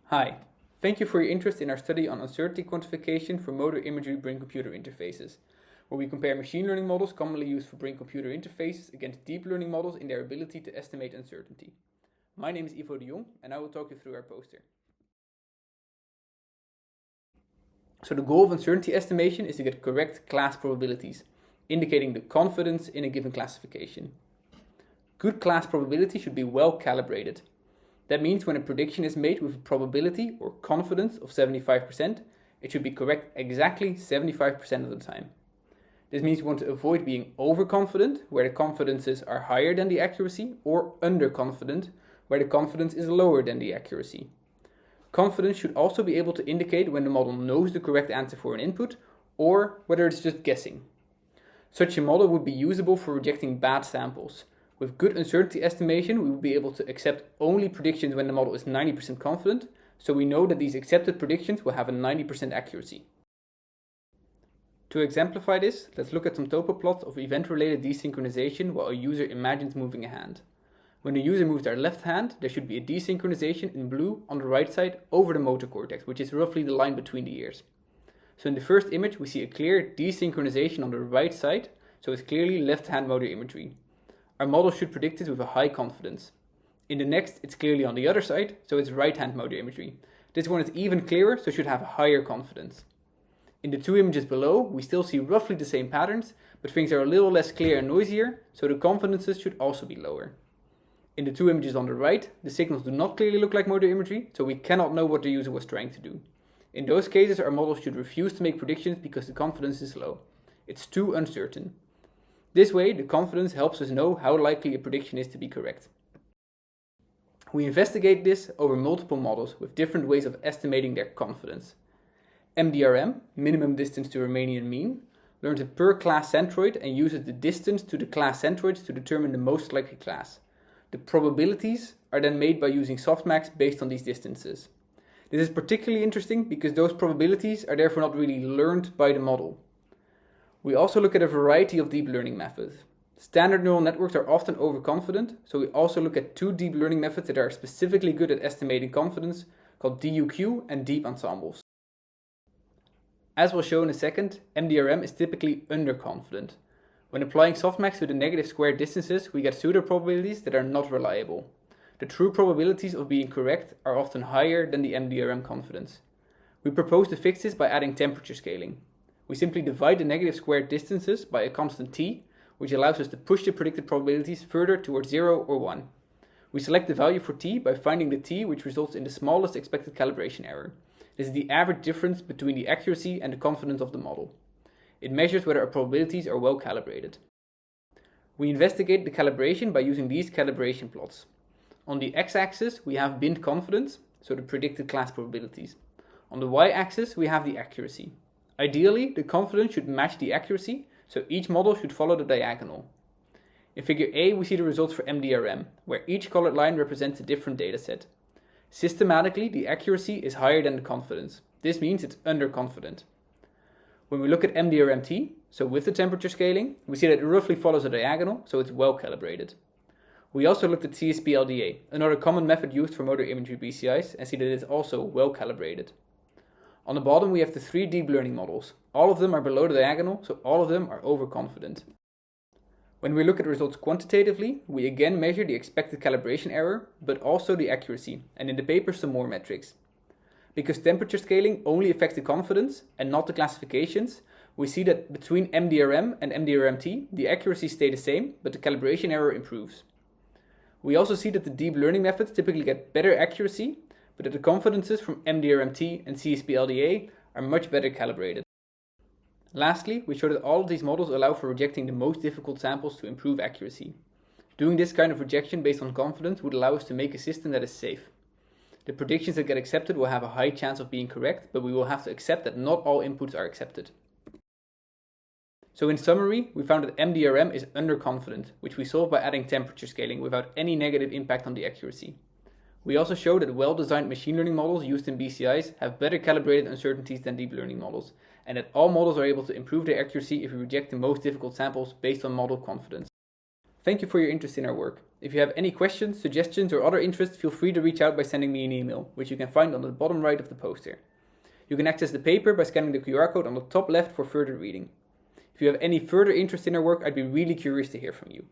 Hi, thank you for your interest in our study on uncertainty quantification for motor imagery brain-computer interfaces, where we compare machine learning models commonly used for brain-computer interfaces against deep learning models in their ability to estimate uncertainty. My name is Ivo de Jong, and I will talk you through our poster. So the goal of uncertainty estimation is to get correct class probabilities, indicating the confidence in a given classification. Good class probability should be well calibrated. That means when a prediction is made with a probability or confidence of 75%, it should be correct exactly 75% of the time. This means we want to avoid being overconfident, where the confidences are higher than the accuracy, or underconfident, where the confidence is lower than the accuracy. Confidence should also be able to indicate when the model knows the correct answer for an input, or whether it's just guessing. Such a model would be usable for rejecting bad samples. With good uncertainty estimation, we will be able to accept only predictions when the model is 90% confident, so we know that these accepted predictions will have a 90% accuracy. To exemplify this, let's look at some topo plots of event-related desynchronization while a user imagines moving a hand. When the user moves their left hand, there should be a desynchronization in blue on the right side over the motor cortex, which is roughly the line between the ears. So in the first image, we see a clear desynchronization on the right side, so it's clearly left-hand motor imagery. Our model should predict it with a high confidence. In the next, it's clearly on the other side, so it's right-hand motor imagery. This one is even clearer, so should have a higher confidence. In the two images below, we still see roughly the same patterns, but things are a little less clear and noisier, so the confidences should also be lower. In the two images on the right, the signals do not clearly look like motor imagery, so we cannot know what the user was trying to do. In those cases, our model should refuse to make predictions because the confidence is low. It's too uncertain. This way, the confidence helps us know how likely a prediction is to be correct. We investigate this over multiple models with different ways of estimating their confidence. MDRM, minimum distance to Riemannian mean, learns a per class centroid and uses the distance to the class centroids to determine the most likely class. The probabilities are then made by using softmax based on these distances. This is particularly interesting because those probabilities are therefore not really learned by the model. We also look at a variety of deep learning methods. Standard neural networks are often overconfident, so we also look at two deep learning methods that are specifically good at estimating confidence, called DUQ and deep ensembles. As we'll show in a second, MDRM is typically underconfident. When applying softmax to the negative squared distances, we get pseudo-probabilities that are not reliable. The true probabilities of being correct are often higher than the MDRM confidence. We propose to fix this by adding temperature scaling. We simply divide the negative squared distances by a constant t, which allows us to push the predicted probabilities further towards 0 or 1. We select the value for t by finding the t which results in the smallest expected calibration error. This is the average difference between the accuracy and the confidence of the model. It measures whether our probabilities are well calibrated. We investigate the calibration by using these calibration plots. On the x-axis we have binned confidence, so the predicted class probabilities. On the y-axis we have the accuracy. Ideally, the confidence should match the accuracy, so each model should follow the diagonal. In figure A, we see the results for MDRM, where each colored line represents a different dataset. Systematically, the accuracy is higher than the confidence. This means it's underconfident. When we look at MDRMT, so with the temperature scaling, we see that it roughly follows a diagonal, so it's well calibrated. We also looked at CSP-LDA, another common method used for motor imagery BCIs, and see that it is also well calibrated. On the bottom we have the three deep learning models. All of them are below the diagonal, so all of them are overconfident. When we look at results quantitatively, we again measure the expected calibration error, but also the accuracy, and in the paper some more metrics. Because temperature scaling only affects the confidence and not the classifications, we see that between MDRM and MDRMT, the accuracy stays the same, but the calibration error improves. We also see that the deep learning methods typically get better accuracy, but that the confidences from MDRMT and CSP-LDA are much better calibrated. Lastly, we show that all of these models allow for rejecting the most difficult samples to improve accuracy. Doing this kind of rejection based on confidence would allow us to make a system that is safe. The predictions that get accepted will have a high chance of being correct, but we will have to accept that not all inputs are accepted. So in summary, we found that MDRM is underconfident, which we solved by adding temperature scaling without any negative impact on the accuracy. We also show that well-designed machine learning models used in BCIs have better calibrated uncertainties than deep learning models, and that all models are able to improve their accuracy if we reject the most difficult samples based on model confidence. Thank you for your interest in our work. If you have any questions, suggestions, or other interests, feel free to reach out by sending me an email, which you can find on the bottom right of the poster. You can access the paper by scanning the QR code on the top left for further reading. If you have any further interest in our work, I'd be really curious to hear from you.